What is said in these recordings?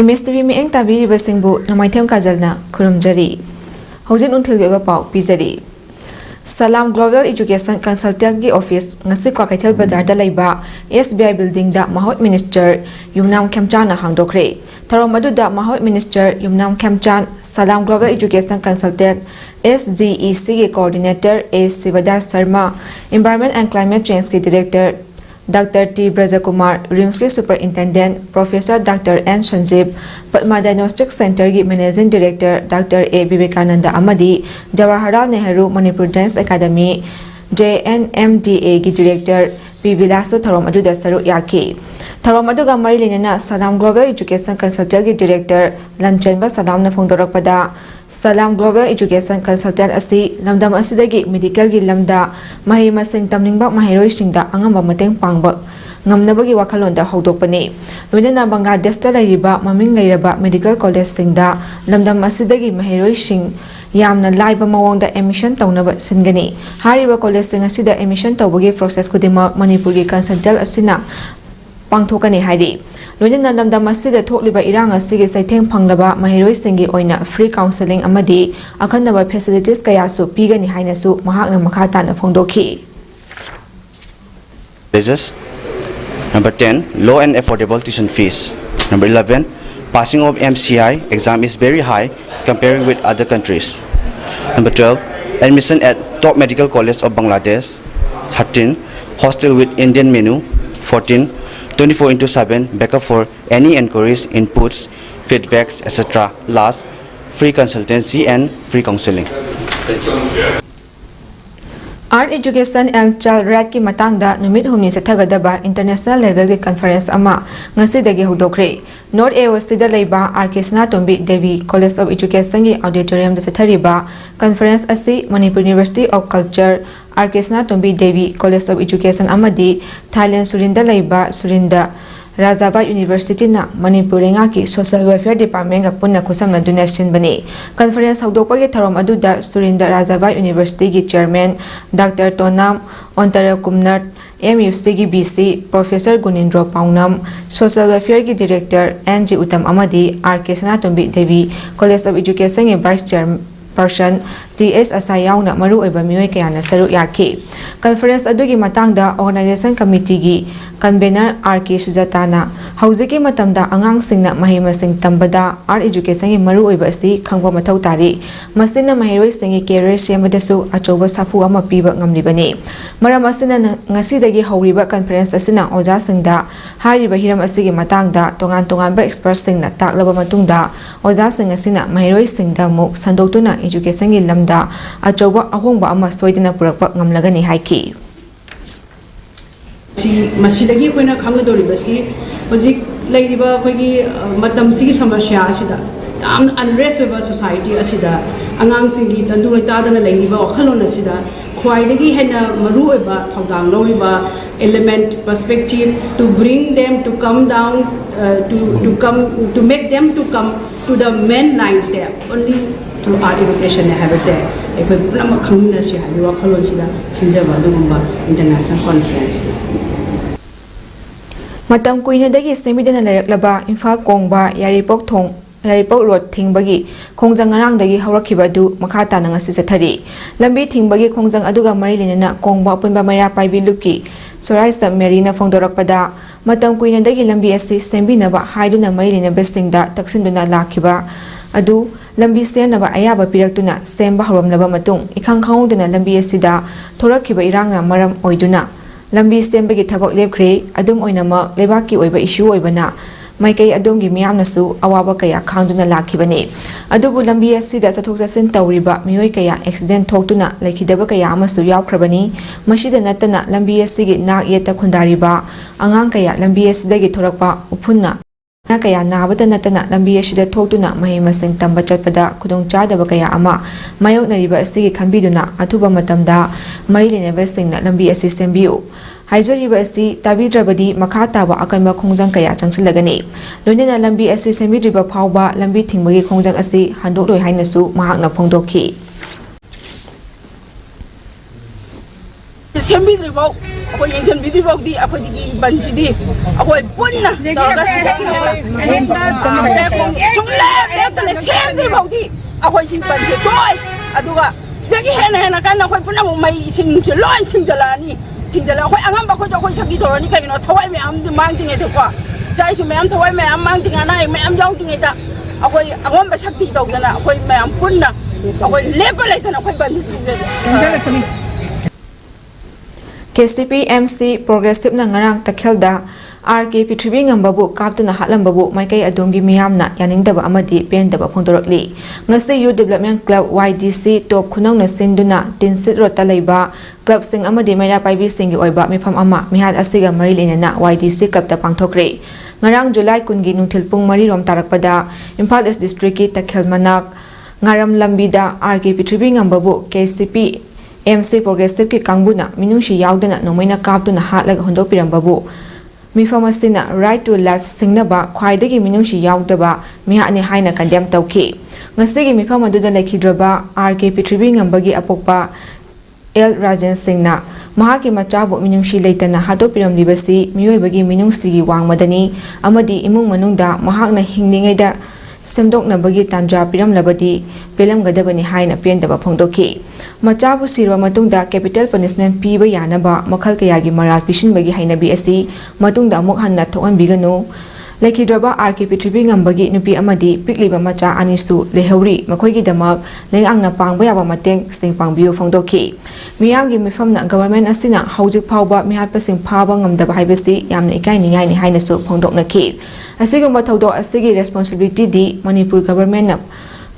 Image मियेंग ताबीरिबसिंगबु नमाइथेम काजलना खुरुमजरी हौजिन उन्थिलगेबा पाउ पिजरी Salam global education consultant की ऑफिस ngasi क्वाकैथल बाजार दा लैबा SBI बिल्डिंग दा माहौत मिनिस्टर युमनाम खेमचान हांगदोखरे थरोम अदुदा माहौत minister Yumnam Khemchand Salam global education consultant SGEC के coordinator A Shivdas Sharma environment and climate change के director Dr. T. Brajakumar, RIMS के superintendent professor Dr. N. Sanjeev, Padma diagnostic centre की managing director Dr. A. Vivekananda अमदी, Jawaharlal Nehru Manipur dance academy JNMDA की डायरेक्टर P. विलासो थरोम अदुदा सरुक याकी थरोम अदुगा मरी लेनेना सलाम global education consultant की डायरेक्टर लंचनबा सलाम न फोंदोरकपदा सलाम ग्लोबल एजुकेशन कंसल्टेंट असी लमदम असिदगी मेडिकल की lambda महै मसिंग तमनिंगबा महैरोइसिंगदा अंगंबा मतेंग पांगबा ngamnabagi wakhalonda hawdokpani loinana Bangladesh laiba maming leiraba medical college singda lamdam asidagi maheroi sing yamna laiba mawongda admission tawnaba singani hariba college sing asida admission tawbagi process kudimak Manipur gi consultant asina pangthokani haidi loinana lamdam asida thokliba irang asigi saitheng phanglaba maheroi singi oina free counseling amadi akhanaba facilities kaya su pigani hainasu mahakna makhata na phongdokhi. Number 10, low and affordable tuition fees. Number 11, passing of MCI exam is very high compared with other countries. Number 12, admission at top medical college of Bangladesh. 13, hostel with Indian menu. 14, 24/7 backup for any inquiries, inputs, feedbacks, etc. Last, free consultancy and free counseling. Art Education and Child Right की matangda numit humni sathagada international level के conference ama ngasi dagi hodokre North AOC da leiba RK Sanatombi Devi College of Education की auditorium da sathariba conference asi Manipur University of Culture RK Sanatombi Devi College of Education amadi Thailand Surinda leiba Surinda Rajabat University na Manipur ki Social Welfare Department ka punna khusam na donation bani conference hawdokpa ge tharom aduda Surinda Rajabat University ki chairman Dr. Tonam Ontara Kumnat MUC की BC Professor Gunindro Paunam Social Welfare की Director NG Uttam Amadi RK Sanatombi Devi College of Education के Vice Chairperson TS Asayawna Maru Eba Miyoy Kayana Saru Yaki Conference adugi matangda Organization Committee की Convener RK Sujatana Hauziki matamda angang singna mahai masing tambada art education gi maru oiba si khangba mathau tari masina mahiroi singi career semadasu achoba safu ama piba ngamlibani maram asina ngasi dagi hawriba conference asina oja singda hariba hiram asigi matangda tongan ba expert singna taklaba matungda oja sing asina mahiroi singda muk sandoktuna education gi lamda achoba ahongba ama soidina purakpa ngamlagani haiki मसीदगी कोई ना खांग दोरी बसी होजिक लाइरिबा कोई मतम सिगी समस्या असिदा याम unrest ओबा society असिदा अंगांग सिंगी तंदु तादना लाइरिबा वखलोन असिदा ख्वाइदगी Hena Maru ओबा थौदांग लौरिबा element perspective to bring them to come down to make them to come to the main line say only through art education have a say ekoi pulama khangna si habi wakhalon sida sinjaba dugumba international conference Matam kuina dagi semidana laraklaba Imphal Kongba Yaripok Road Thingbagi Khongjang ngarang dagi hawrakhiba du makhata na ngasi sathari lambi thingbagi khongjang aduga mari lenana Kongba punba maya paibi lupki Sorai Sub Marina Fongdorakpada Matam kuina dagi lambi asi sembinaba haiduna mari lena besingda taksinduna lakhiba adu lambi semnaba ayaba piraktuna semba horomlaba matung ikhang khanguduna lambi asida thorakhiba irangna maram oiduna lambi sembagi thabak lepkhre adum oinama lebaki oiba issue oibana maikai adumgi miyamnasu awaba kaya khangduna lakhibani adubu lambi asida sathok sasin tawriba miyoi kaya accident thoktuna laikhidaba kaya amasu yawkhrabani masida natana lambi asigi nak yeta khundariba angang kaya lambi asidagi thorakpa uphunna na kaya nabata natana lambi asida thoktuna mahi masing tamba chatpada khudong chadaba kaya ama mayoknariba asigi khambiduna athuba matamda mari leneba singna lambi asi sembiu Haijoriba asi tabidrabadi makhata ba akanba khongjang kaya changsilagani loinana lambi asi semidriba phawba lambi thingbagi khongjang asi handoloi hainasu mahakna phongdokhi ꯁꯦꯝꯕꯤꯗ꯭ꯔꯤꯐꯥꯎ ꯑꯩꯈꯣꯏ ꯌꯦꯡꯁꯤꯟꯕꯤꯗ꯭ꯔꯤꯐꯥꯎꯗꯤ ꯑꯩꯈꯣꯏꯒꯤ ꯕꯟꯁꯤꯗꯤ ꯑꯩꯈꯣꯏ ꯄꯨꯟꯅ ꯇꯧꯔꯒ ꯁꯨꯡꯂꯦꯞ ꯂꯦꯞꯇꯅ ꯁꯦꯝꯗ꯭ꯔꯤꯐꯥꯎꯗꯤ ꯑꯩꯈꯣꯏ ꯁꯤ ꯕꯟꯁꯦ ꯇꯣꯏ ꯑꯗꯨꯒ ꯁꯤꯗꯒꯤ ꯍꯦꯟꯅ ꯀꯟꯅ ꯑꯩꯈꯣꯏ ꯄꯨꯝꯅꯃꯛ ꯃꯩ ꯏꯁꯤꯡꯁꯦ ꯂꯣꯏ ꯊꯤꯡꯖꯤꯜꯂꯛꯑꯅꯤ ꯑꯩꯈꯣꯏ ꯑꯉꯝꯕ ꯑꯩꯈꯣꯏ ꯁꯛꯇꯤ ꯇꯧꯔꯅꯤ ꯀꯩꯅꯣ ꯊꯋꯥꯏ ꯃꯌꯥꯝꯗꯤ ꯃꯥꯡꯗ꯭ꯔꯤꯉꯩꯗꯀꯣ ꯏꯆꯥ ꯏꯁꯨ ꯃꯌꯥꯝ ꯊꯋꯥꯏ ꯃꯌꯥꯝ ꯃꯥꯡꯗ꯭ꯔꯤꯉꯩ ꯑꯅꯥ ꯑꯌꯦꯛ ꯃꯌꯥꯝ ꯌꯥꯎꯗ꯭ꯔꯤꯉꯩꯗ ꯑꯩꯈꯣꯏ ꯑꯉꯝꯕ ꯁꯛꯇꯤ ꯇꯧꯗꯅ ꯑꯩꯈꯣꯏ ꯃꯌꯥꯝ ꯄꯨꯟꯅ ꯑꯩꯈꯣꯏ ꯂꯦꯞꯄ ꯂꯩꯇꯅ ꯑꯩꯈꯣꯏ ꯕꯟꯁꯦ ꯊꯤꯡꯖꯤꯜꯂꯛꯀꯅꯤ KCP MC Progressive na ngarang takhelda RK Prithvi ngambabu kaptuna hatlambabu maikai adomgi miyamna yaningdaba amadi pendaba phongdorakli ngasi Youth Development Club YDC top khunau na sinduna tinsit rota leiba club sing amadi maira paibi singi oiba mifam ama mihat asiga mari lenana YDC club ta pangthokre ngarang July kungi nungthil pung mari rom tarakpada Imphal East District ki takhel manak ngaram lambida RK Prithvi ngambabu KCP MC Progressive ki kangbuna minungshi yaudana nomaina kaptuna hatlaga hondopirambabu mifamasina right to life singnaba khwaidagi minungshi yaudaba mihani haina condemn tawki ngasigi mifam aduda lekhidraba RK Prithvi ngambagi apokpa L Rajan Singna mahaki machabu minungshi leitana hatopiramlibasi miyoibagi minungsigi wangmadani amadi imung manungda mahakna hingningaida semdoknabagi tanja piramlabadi pelamgadabani haina pendaba phongdoki machabu sirwa matungda capital punishment piba yanaba makhal kayagi maral pishinbagi hainabi asi matungda amuk hanna thokanbiganu lekhidraba RK Prithvi ngambagi nupi amadi pikliba macha anisu lehauri makhoigi damak lengangna pangba yaba mateng sing pangbiu phongdoki miyamgi mifamna government asina haujik phawba mihatpasing phaba ngamdaba haibasi yamna ikai ningai ni hainasu phongdoknaki asigumba thawdo asigi responsibility di Manipur government na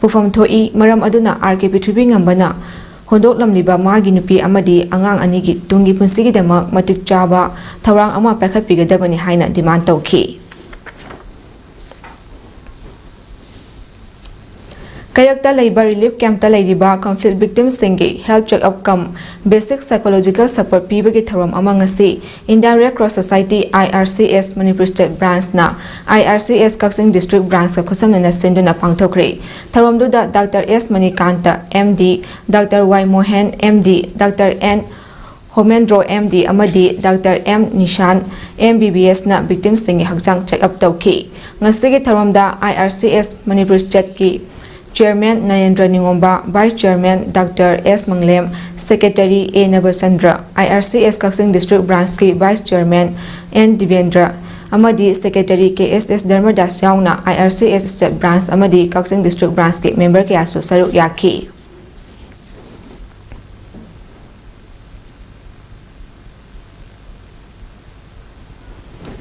pufam thoi maram aduna RK Prithvi ngambana hondoklamliba magi nupi amadi angang anigi tungi punsigi damak matik chaba thawrang ama pakhapigadabani haina demand tawki Kayakta Labor Relief Camp ta Laiba conflict victims singi health check up kam basic psychological support pibagi tharam amangasi Indian Red Cross Society IRCS Manipur State Branch na IRCS Kaksing District Branch ka khosamna senduna pangthokre tharam duda Dr. S Manikanta MD Dr. Y Mohan MD Dr. N Homendro MD amadi Dr. M Nishan MBBS na victims singi hakjang check up tawki ngasigi tharamda IRCS Manipur State ki Chairman Narendra Ningomba, Vice Chairman Dr. S. Manglem, Secretary A. Nabasandra, IRCS Kaksing District Branch ki Vice Chairman N. Divendra, amadi Secretary KSS Dharmadas Yauna, IRCS State Branch amadi Kaksing District Branch ki member ki asu saruk yaki.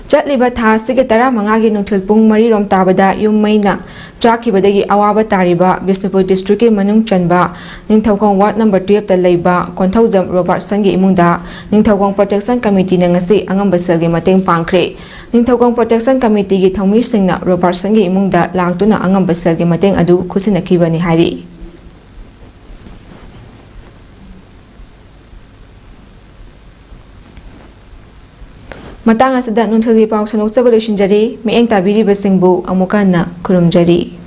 Chatliba tha sigi tara mangagi nungthil pung mari rom tabada yummaina chakibadagi awaba tariba Bisnupur District ki manung chanba Ningthawkong Ward number 12 ta leiba Konthaujam Robert Sangi imungda Ningthawkong Protection Committee na ngasi angamba selgi mateng pangkhre Ningthawkong Protection Committee gi thongmi singna Robert Sangi imungda langtuna angamba selgi mateng adu khusinakibani hari Matang asada nunthali pau sanok sabaloishin jari mieng tabiri basingbu amukana kurumjari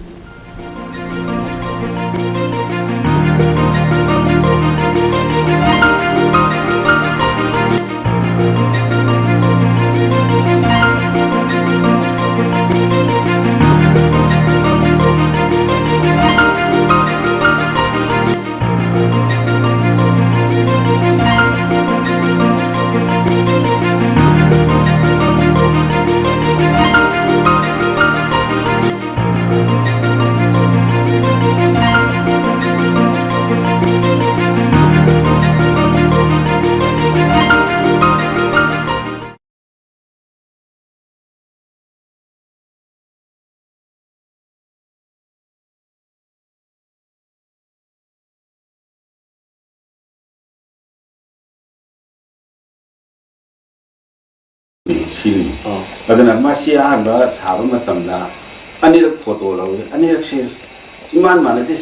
Sini, adana masih ada sahabat macam dah, anirak foto lalu, anirak sih, iman mana deh